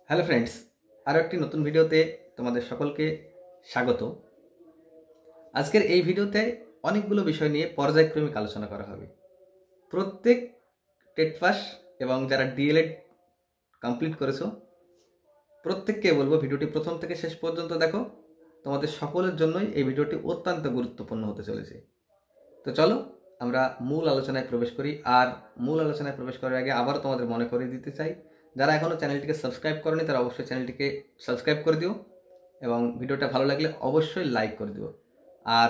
Hello friends, আরও একটি নতুন ভিডিওতে তোমাদের সকলকে স্বাগত। আজকের এই ভিডিওতে অনেকগুলো বিষয় নিয়ে পর্যায়ক্রমিক আলোচনা করা হবে। প্রত্যেক টেট পাস এবং যারা ডিএলএড কমপ্লিট করেছো প্রত্যেককে বলবো ভিডিওটি প্রথম থেকে শেষ পর্যন্ত দেখো। তোমাদের সকলের জন্যই এই ভিডিওটি অত্যন্ত গুরুত্বপূর্ণ হতে চলেছে। তো চলো আমরা মূল আলোচনায় প্রবেশ করি। আর মূল আলোচনায় প্রবেশ করার আগে আবারও তোমাদের মনে করিয়ে দিতে চাই, যারা এখনও চ্যানেলটিকে সাবস্ক্রাইব করনি তারা অবশ্যই চ্যানেলটিকে সাবস্ক্রাইব করে দিও এবং ভিডিওটা ভালো লাগলে অবশ্যই লাইক করে দিও আর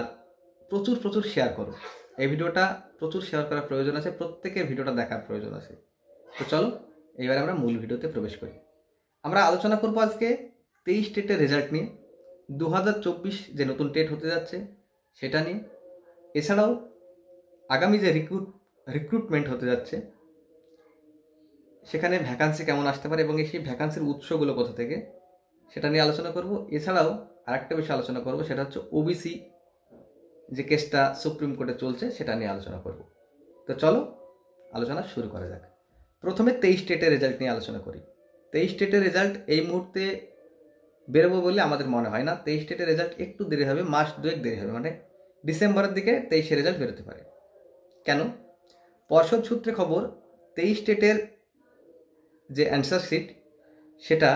প্রচুর প্রচুর শেয়ার করো। এই ভিডিওটা প্রচুর শেয়ার করার প্রয়োজন আছে, প্রত্যেকের ভিডিওটা দেখার প্রয়োজন আছে। তো চলো এইবার আমরা মূল ভিডিওতে প্রবেশ করি। আমরা আলোচনা করবো আজকে 23 টেটের রেজাল্ট নিয়ে, 2024 যে নতুন টেট হতে যাচ্ছে সেটা নিয়ে, এছাড়াও আগামী যে রিক্রুটমেন্ট হতে যাচ্ছে সেখানে ভ্যাকান্সি কেমন আসতে পারে এবং সেই ভ্যাকান্সির উৎসগুলো কোথা থেকে সেটা নিয়ে আলোচনা করব। এছাড়াও আরেকটা বিষয় আলোচনা করব, সেটা হচ্ছে ওবিসি যে কেসটা সুপ্রিম কোর্টে চলছে সেটা নিয়ে আলোচনা করব। তো চলো আলোচনা শুরু করা যাক। প্রথমে 23 টেটের রেজাল্ট নিয়ে আলোচনা করি। 23 টেটের রেজাল্ট এই মুহূর্তে বেরোবো বলে আমাদের মনে হয় না। 23 টেটের রেজাল্ট একটু দেরি হবে, মাস দুয়েক দেরি হবে, মানে ডিসেম্বরের দিকে 23 রেজাল্ট বেরোতে পারে। কেন? পর্ষদ সূত্রে খবর, 23 টেটের যে অ্যান্সার শিট সেটা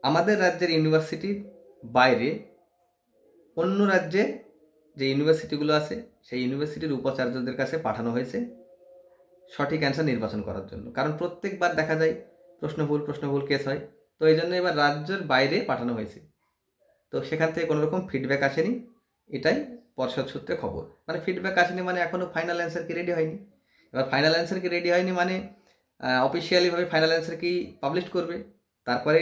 আমাদের রাজ্যের ইউনিভার্সিটির বাইরে অন্য রাজ্যে যে ইউনিভার্সিটিগুলো আছে সেই ইউনিভার্সিটির উপাচার্যদের কাছে পাঠানো হয়েছে সঠিক অ্যান্সার নির্বাচন করার জন্য। কারণ প্রত্যেকবার দেখা যায় প্রশ্ন ভুল কেস হয়, তো এই জন্য এবার রাজ্যের বাইরে পাঠানো হয়েছে। তো সেখান থেকে কোনো রকম ফিডব্যাক আসেনি, এটাই পর্ষদ সূত্রে খবর। মানে ফিডব্যাক আসেনি মানে এখনও ফাইনাল অ্যান্সার কি রেডি হয়নি। এবার ফাইনাল অ্যান্সার কি রেডি হয়নি মানে অফিসিয়ালিভাবে ফাইনাল অ্যান্সার কি পাবলিশ করবে, তারপরে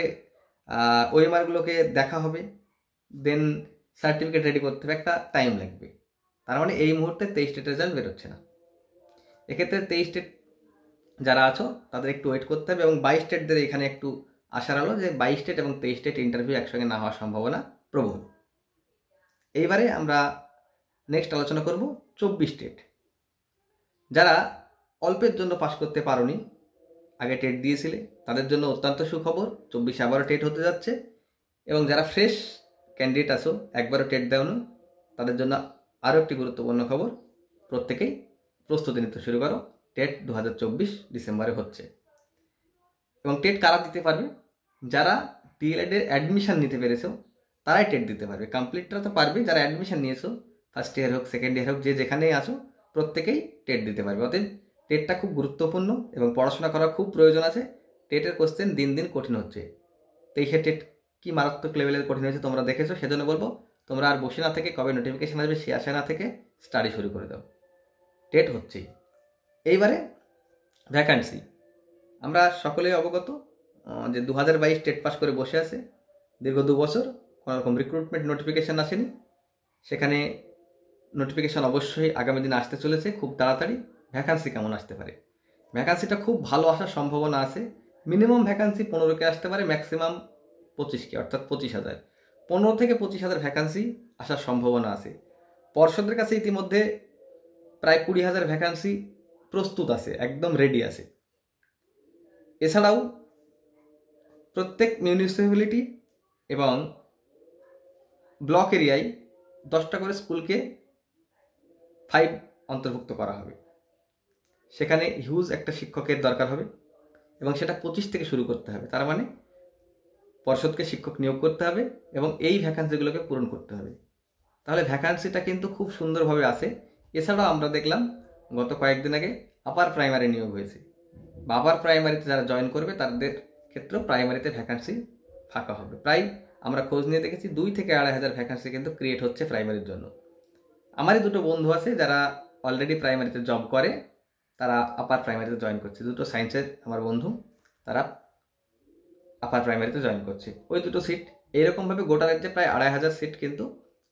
ওএমআরগুলোকে দেখা হবে, দেন সার্টিফিকেট রেডি করতে হবে, একটা টাইম লাগবে। তার মানে এই মুহূর্তে 23 টেট রেজাল্ট বেরোচ্ছে না। এক্ষেত্রে 23 টেট যারা আছো তাদের একটু ওয়েট করতে হবে এবং 22 টেটদের এখানে একটু আশার আলো যে 22 টেট এবং 23 টেট ইন্টারভিউ একসঙ্গে না হওয়ার সম্ভাবনা প্রবল। এইবারে আমরা নেক্সট আলোচনা করব 24 টেট। যারা অল্পের জন্য পাস করতে পারোনি, আগে টেট দিয়েছিলে, তাদের জন্য অত্যন্ত সুখবর, 24 আবারও টেট হতে যাচ্ছে। এবং যারা ফ্রেশ ক্যান্ডিডেট আছো, একবারও টেট দেওনি, তাদের জন্য আরও একটি গুরুত্বপূর্ণ খবর, প্রত্যেকেই প্রস্তুতি নিতে শুরু করো। টেট 2024 ডিসেম্বরে হচ্ছে এবং টেট কারা দিতে পারবে? যারা ডিএলএডের অ্যাডমিশন নিতে পেরেছো তারাই টেট দিতে পারবে। কমপ্লিটটা তো পারবে, যারা অ্যাডমিশন নিয়েছো ফার্স্ট ইয়ার হোক সেকেন্ড ইয়ার হোক যে যেখানেই আছো প্রত্যেকেই টেট দিতে পারবে। অতএব টেটটা খুব গুরুত্বপূর্ণ এবং পড়াশোনা করার খুব প্রয়োজন আছে। টেটের কোশ্চেন দিন দিন কঠিন হচ্ছে। 23 টেট কি মারাত্মক লেভেলের কঠিন হয়েছে তোমরা দেখেছো, সেজন্য বলবো তোমরা আর বসে না থেকে কবে নোটিফিকেশান আসবে সে আশা না থেকে স্টাডি শুরু করে দাও। টেট হচ্ছেই। এইবারে ভ্যাকান্সি, আমরা সকলেই অবগত যে 2022 টেট পাস করে বসে আছে দীর্ঘ 2 বছর, কোনোরকম রিক্রুটমেন্ট নোটিফিকেশান আসেনি। সেখানে নোটিফিকেশান অবশ্যই আগামী দিনে আসতে চলেছে খুব তাড়াতাড়ি। ভ্যাকান্সি কেমন আসতে পারে? ভ্যাকান্সিটা খুব ভালো আসার সম্ভাবনা আছে। মিনিমাম ভ্যাকান্সি 15কে আসতে পারে, ম্যাক্সিমাম 25কে, অর্থাৎ 25,000। 15 থেকে 25,000 ভ্যাকান্সি আসার সম্ভাবনা আছে। পর্ষদের কাছে ইতিমধ্যে প্রায় 20,000 ভ্যাকান্সি প্রস্তুত আছে, একদম রেডি আছে। এছাড়াও প্রত্যেক মিউনিসিপ্যালিটি এবং ব্লক এরিয়ায় 10টা করে স্কুলকে 5 অন্তর্ভুক্ত করা হবে। সেখানে হিউজ একটা শিক্ষকের দরকার হবে এবং সেটা 25 থেকে শুরু করতে হবে। তার মানে পর্ষদকে শিক্ষক নিয়োগ করতে হবে এবং এই ভ্যাকান্সিগুলোকে পূরণ করতে হবে। তাহলে ভ্যাকান্সিটা কিন্তু খুব সুন্দরভাবে আসে। এছাড়াও আমরা দেখলাম গত কয়েকদিন আগে আপার প্রাইমারি নিয়োগ হয়েছে, বা আপার প্রাইমারিতে যারা জয়েন করবে তাদের ক্ষেত্রেও প্রাইমারিতে ভ্যাকান্সি ফাঁকা হবে। প্রায় আমরা খোঁজ নিয়ে দেখেছি 2 থেকে 2,500 ভ্যাকান্সি কিন্তু ক্রিয়েট হচ্ছে প্রাইমারির জন্য। আমারই দুটো বন্ধু আছে যারা অলরেডি প্রাইমারিতে জব করে, তারা আপার প্রাইমারিতে জয়েন করছে। দুটো সায়েন্সের আমার বন্ধু, তারা আপার প্রাইমারিতে জয়েন করছে। ওই দুটো সিট এইরকমভাবে গোটা রাজ্যে প্রায় 2,500 সিট কিন্তু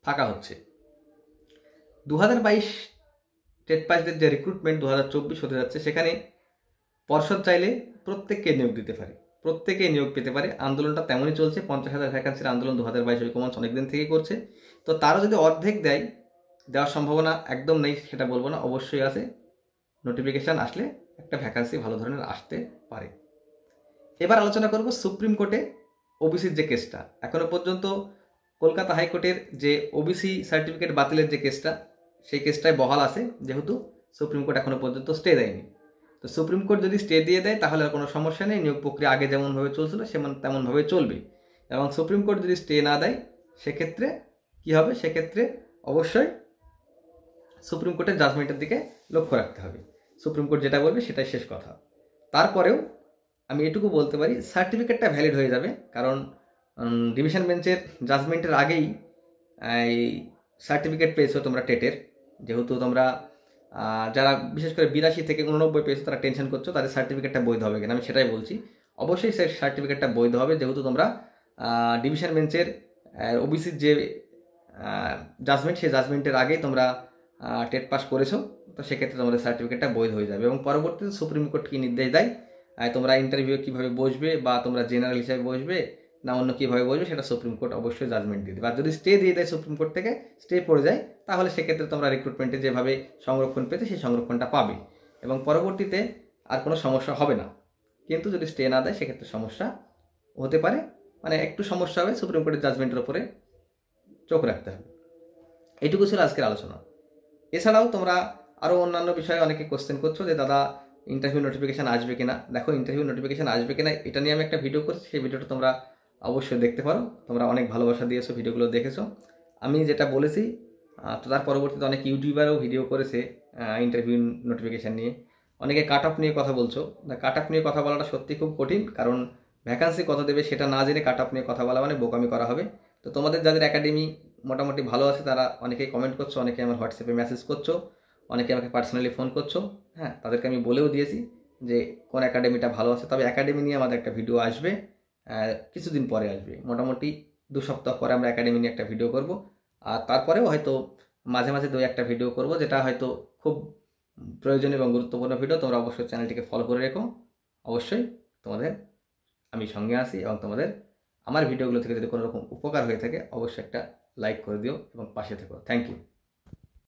ফাঁকা হচ্ছে। 2022 টেট পাসদের যে রিক্রুটমেন্ট 2024 হতে যাচ্ছে, সেখানে পর্ষদ চাইলে প্রত্যেককে নিয়োগ দিতে পারে, প্রত্যেকেই নিয়োগ পেতে পারে। আন্দোলনটা তেমনই চলছে, 50,000 ভ্যাকান্সির আন্দোলন 2022 ঐক্যমঞ্চ অনেকদিন থেকেই করছে। তো তারও যদি অর্ধেক দেওয়ার সম্ভাবনা একদম নেই সেটা বলবো না, অবশ্যই আছে। নোটিফিকেশান আসলে একটা ভ্যাকান্সি ভালো ধরনের আসতে পারে। এবার আলোচনা করব সুপ্রিম কোর্টে ওবিসির যে কেসটা। এখনো পর্যন্ত কলকাতা হাইকোর্টের যে ওবিসি সার্টিফিকেট বাতিলের যে কেসটা, সেই কেসটায় বহাল আছে, যেহেতু সুপ্রিম কোর্ট এখনো পর্যন্ত স্টে দেয়নি। তো সুপ্রিম কোর্ট যদি স্টে দিয়ে দেয় তাহলে আর কোনো সমস্যা নেই, নিয়োগ প্রক্রিয়া আগে যেমনভাবে চলছিল তেমনভাবে চলবে। এবং সুপ্রিম কোর্ট যদি স্টে না দেয় সেক্ষেত্রে কী হবে? সেক্ষেত্রে অবশ্যই সুপ্রিম কোর্টের জাজমেন্টের দিকে লক্ষ্য রাখতে হবে। সুপ্রিম কোর্ট যেটা বলবে সেটাই শেষ কথা। তারপরেও আমি এটুকু বলতে পারি, সার্টিফিকেটটা ভ্যালিড হয়ে যাবে, কারণ ডিভিশন বেঞ্চের জাজমেন্টের আগেই এই সার্টিফিকেট পেয়েছো তোমরা টেটের। যেহেতু তোমরা যারা বিশেষ করে 82 থেকে 89 পেয়েছো তারা টেনশন করছো তাদের সার্টিফিকেটটা বৈধ হবে কিনা, আমি সেটাই বলছি। অবশ্যই সেই সার্টিফিকেটটা বৈধ হবে, যেহেতু তোমরা ডিভিশন বেঞ্চের ওবিসির যে জাজমেন্ট, সেই জাজমেন্টের আগেই তোমরা টেট পাস করেছো। তো সেক্ষেত্রে তোমাদের সার্টিফিকেটটা বৈধ হয়ে যাবে। এবং পরবর্তীতে সুপ্রিম কোর্ট কী নির্দেশ দেয়, তোমরা ইন্টারভিউ কীভাবে বসবে বা তোমরা জেনারেল হিসাবে বসবে না অন্য কীভাবে বসবে, সেটা সুপ্রিম কোর্ট অবশ্যই জাজমেন্ট দিয়ে দেবে। আর যদি স্টে দিয়ে দেয় সুপ্রিম কোর্ট থেকে, স্টে পড়ে যায়, তাহলে সেক্ষেত্রে তোমরা রিক্রুটমেন্টে যেভাবে সংরক্ষণ পেতে সেই সংরক্ষণটা পাবে এবং পরবর্তীতে আর কোনো সমস্যা হবে না। কিন্তু যদি স্টে না দেয় সেক্ষেত্রে সমস্যা হতে পারে, মানে একটু সমস্যা হবে, সুপ্রিম কোর্টের জাজমেন্টের উপরে চোখ রাখতে হবে। এটুকু ছিল আজকের আলোচনা। এছাড়াও তোমরা আরও অন্যান্য বিষয়ে অনেকে কোশ্চেন করছো যে দাদা ইন্টারভিউ নোটিফিকেশান আসবে কিনা। দেখো, ইন্টারভিউ নোটিফিকেশান আসবে কিনা এটা নিয়ে আমি একটা ভিডিও করছি, সেই ভিডিওটা তোমরা অবশ্যই দেখতে পারো। তোমরা অনেক ভালোবাসা দিয়েছো, ভিডিওগুলো দেখেছো। আমি যেটা বলেছি তো তার পরবর্তীতে অনেক ইউটিউবারও ভিডিও করেছে ইন্টারভিউ নোটিফিকেশান নিয়ে। অনেকে কাট অফ নিয়ে কথা বলছো। কাট অফ নিয়ে কথা বলাটা সত্যি খুব কঠিন, কারণ ভ্যাকান্সি কত দেবে সেটা না জেনে কাট অফ নিয়ে কথা বলা মানে বোকামি করা হবে। তো তোমাদের যাদের একাডেমি মোটামুটি ভালো আছে তারা অনেকেই কমেন্ট করছো, অনেকে আমার হোয়াটসঅ্যাপে মেসেজ করছো, অনেকে আমাকে পার্সোনালি ফোন করছো। হ্যাঁ, তাদেরকে আমি বলেও দিয়েছি যে কোন একাডেমিটা ভালো আছে। তবে একাডেমি নিয়ে আমাদের একটা ভিডিও আসবে, কিছুদিন পরে আসবে, মোটামুটি 2 সপ্তাহ পরে আমরা একাডেমি নিয়ে একটা ভিডিও করব। আর তারপরেও হয়তো মাঝে মাঝে 2-1টা ভিডিও করব, যেটা হয়তো খুব প্রয়োজনীয় এবং গুরুত্বপূর্ণ ভিডিও। তোমরা অবশ্যই চ্যানেলটিকে ফলো করে রেখো। অবশ্যই তোমাদের আমি সঙ্গে আসি এবং তোমাদের আমার ভিডিওগুলো থেকে যদি কোনো রকম উপকার হয়ে থাকে অবশ্যই একটা লাইক করে দিও এবং পাশে থেকো। Thank you.